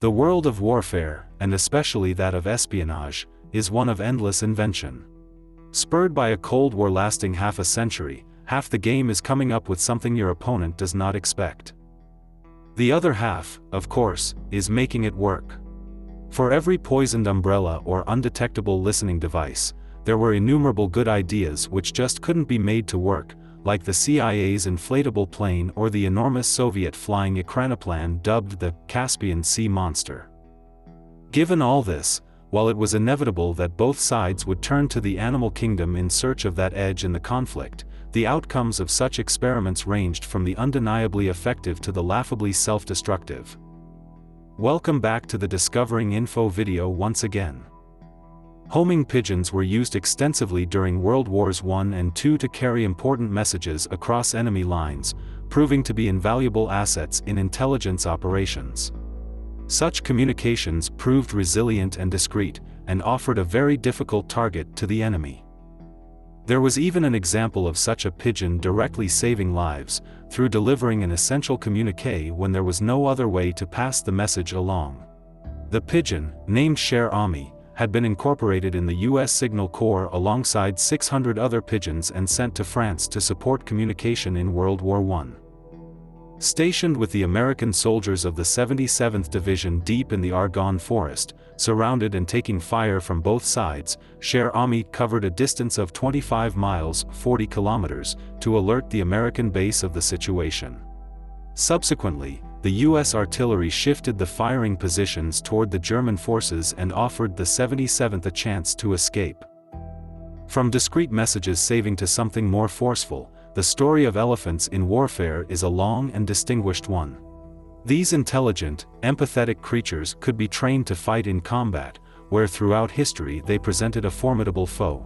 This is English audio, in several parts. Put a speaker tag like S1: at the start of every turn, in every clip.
S1: The world of warfare, and especially that of espionage, is one of endless invention. Spurred by a Cold War lasting half a century, half the game is coming up with something your opponent does not expect. The other half, of course, is making it work. For every poisoned umbrella or undetectable listening device, there were innumerable good ideas which just couldn't be made to work, like the CIA's inflatable plane or the enormous Soviet flying Ekranoplan dubbed the Caspian Sea Monster. Given all this, while it was inevitable that both sides would turn to the animal kingdom in search of that edge in the conflict, the outcomes of such experiments ranged from the undeniably effective to the laughably self-destructive. Welcome back to the Discovering Info video once again. Homing pigeons were used extensively during World Wars I and II to carry important messages across enemy lines, proving to be invaluable assets in intelligence operations. Such communications proved resilient and discreet, and offered a very difficult target to the enemy. There was even an example of such a pigeon directly saving lives, through delivering an essential communiqué when there was no other way to pass the message along. The pigeon, named Cher Ami, had been incorporated in the U.S. Signal Corps alongside 600 other pigeons and sent to France to support communication in World War I. Stationed with the American soldiers of the 77th Division deep in the Argonne Forest, surrounded and taking fire from both sides, Cher Ami covered a distance of 25 miles (40 kilometers) to alert the American base of the situation. Subsequently, the U.S. artillery shifted the firing positions toward the German forces and offered the 77th a chance to escape. From discreet messages saving to something more forceful, the story of elephants in warfare is a long and distinguished one. These intelligent, empathetic creatures could be trained to fight in combat, where throughout history they presented a formidable foe.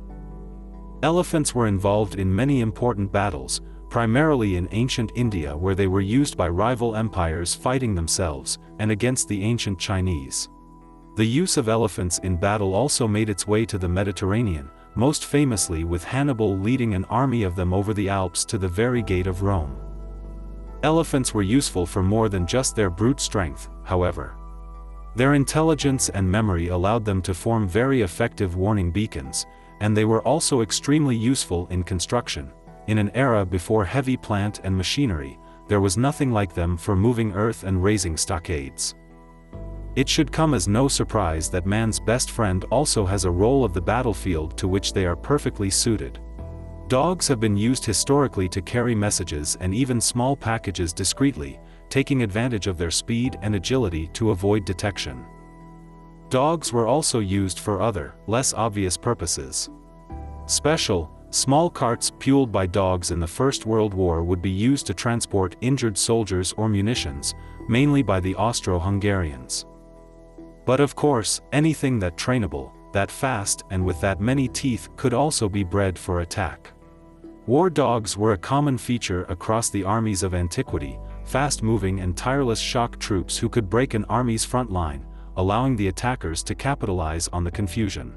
S1: Elephants were involved in many important battles, primarily in ancient India where they were used by rival empires fighting themselves, and against the ancient Chinese. The use of elephants in battle also made its way to the Mediterranean, most famously with Hannibal leading an army of them over the Alps to the very gate of Rome. Elephants were useful for more than just their brute strength, however. Their intelligence and memory allowed them to form very effective warning beacons, and they were also extremely useful in construction. In an era before heavy plant and machinery, there was nothing like them for moving earth and raising stockades. It should come as no surprise that man's best friend also has a role of the battlefield to which they are perfectly suited. Dogs have been used historically to carry messages and even small packages discreetly, taking advantage of their speed and agility to avoid detection. Dogs were also used for other, less obvious purposes. Small carts fueled by dogs in the First World War would be used to transport injured soldiers or munitions, mainly by the Austro-Hungarians. But of course, anything that trainable, that fast and with that many teeth could also be bred for attack. War dogs were a common feature across the armies of antiquity, fast-moving and tireless shock troops who could break an army's front line, allowing the attackers to capitalize on the confusion.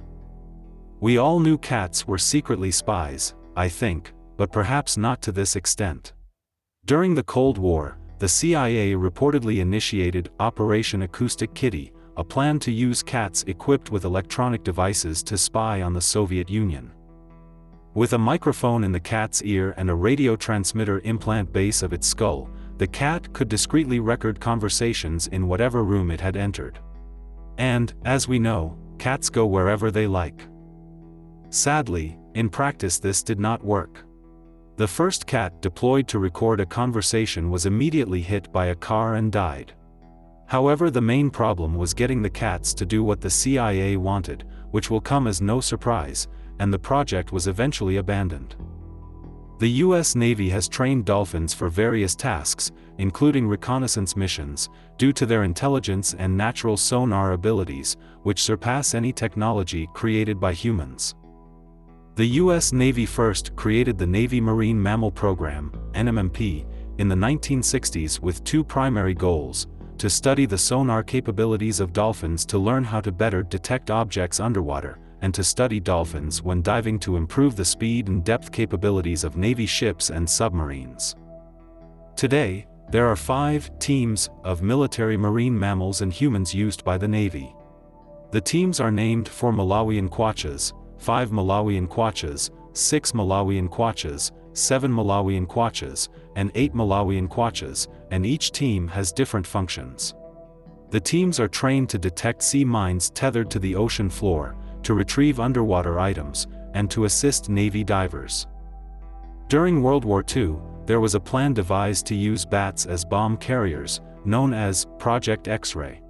S1: We all knew cats were secretly spies, I think, but perhaps not to this extent. During the Cold War, the CIA reportedly initiated Operation Acoustic Kitty, a plan to use cats equipped with electronic devices to spy on the Soviet Union. With a microphone in the cat's ear and a radio transmitter implant base of its skull, the cat could discreetly record conversations in whatever room it had entered. And, as we know, cats go wherever they like. Sadly, in practice this did not work. The first cat deployed to record a conversation was immediately hit by a car and died. However, the main problem was getting the cats to do what the CIA wanted, which will come as no surprise, and the project was eventually abandoned. The U.S. Navy has trained dolphins for various tasks, including reconnaissance missions, due to their intelligence and natural sonar abilities, which surpass any technology created by humans. The U.S. Navy first created the Navy Marine Mammal Program, NMMP, in the 1960s with two primary goals: to study the sonar capabilities of dolphins to learn how to better detect objects underwater, and to study dolphins when diving to improve the speed and depth capabilities of Navy ships and submarines. Today, There are 5 teams of military marine mammals and humans used by the Navy. The teams are named for Malawian Quachas, 5 Malawian Quachas, 6 Malawian Quachas, 7 Malawian Quachas, and 8 Malawian Quachas, and each team has different functions. The teams are trained to detect sea mines tethered to the ocean floor, to retrieve underwater items, and to assist Navy divers. During World War II, there was a plan devised to use bats as bomb carriers, known as Project X-ray.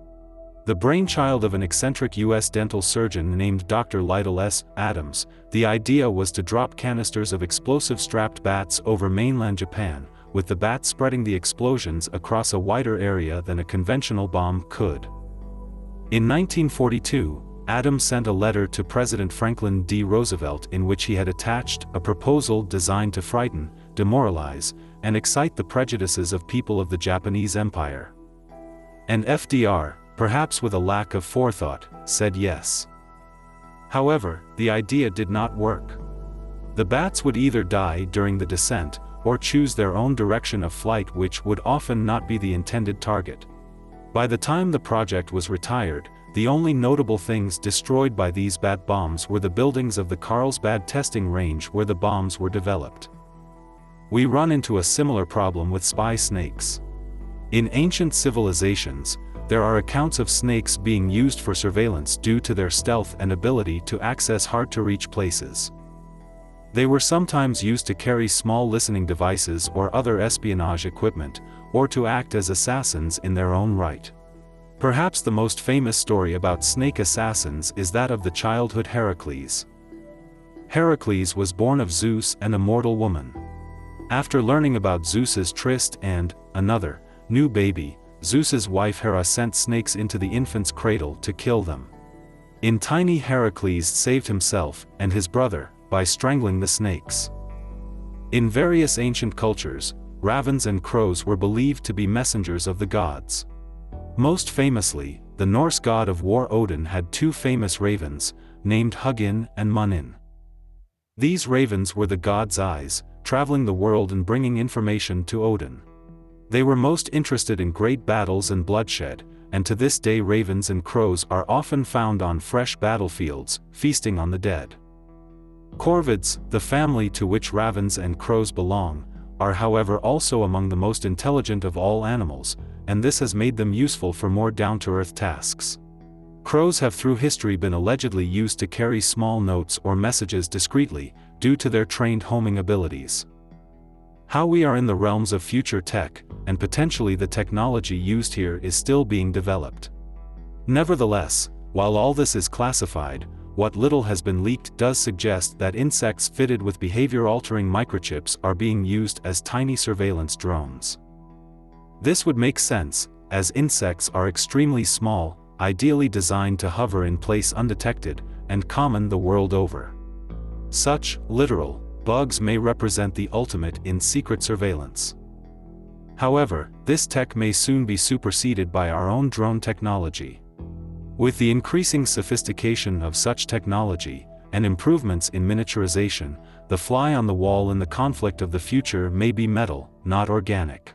S1: The brainchild of an eccentric U.S. dental surgeon named Dr. Lydell S. Adams, the idea was to drop canisters of explosive-strapped bats over mainland Japan, with the bats spreading the explosions across a wider area than a conventional bomb could. In 1942, Adams sent a letter to President Franklin D. Roosevelt in which he had attached a proposal designed to frighten, demoralize, and excite the prejudices of people of the Japanese Empire. And FDR, perhaps with a lack of forethought, said yes. However, the idea did not work. The bats would either die during the descent, or choose their own direction of flight, which would often not be the intended target. By the time the project was retired, the only notable things destroyed by these bat bombs were the buildings of the Carlsbad testing range where the bombs were developed. We run into a similar problem with spy snakes. In ancient civilizations, there are accounts of snakes being used for surveillance due to their stealth and ability to access hard-to-reach places. They were sometimes used to carry small listening devices or other espionage equipment, or to act as assassins in their own right. Perhaps the most famous story about snake assassins is that of the childhood Heracles. Heracles was born of Zeus and a mortal woman. After learning about Zeus's tryst and another new baby, Zeus's wife Hera sent snakes into the infant's cradle to kill them. In tiny Heracles saved himself and his brother by strangling the snakes. In various ancient cultures, ravens and crows were believed to be messengers of the gods. Most famously, the Norse god of war Odin had 2 famous ravens, named Hugin and Munin. These ravens were the god's eyes, traveling the world and bringing information to Odin. They were most interested in great battles and bloodshed, and to this day ravens and crows are often found on fresh battlefields, feasting on the dead. Corvids, the family to which ravens and crows belong, are however also among the most intelligent of all animals, and this has made them useful for more down-to-earth tasks. Crows have through history been allegedly used to carry small notes or messages discreetly, due to their trained homing abilities. How we are in the realms of future tech, and potentially the technology used here is still being developed. Nevertheless, while all this is classified, what little has been leaked does suggest that insects fitted with behavior-altering microchips are being used as tiny surveillance drones. This would make sense, as insects are extremely small, ideally designed to hover in place undetected, and common the world over. Such, literal, bugs may represent the ultimate in secret surveillance. However, this tech may soon be superseded by our own drone technology. With the increasing sophistication of such technology, and improvements in miniaturization, the fly on the wall in the conflict of the future may be metal, not organic.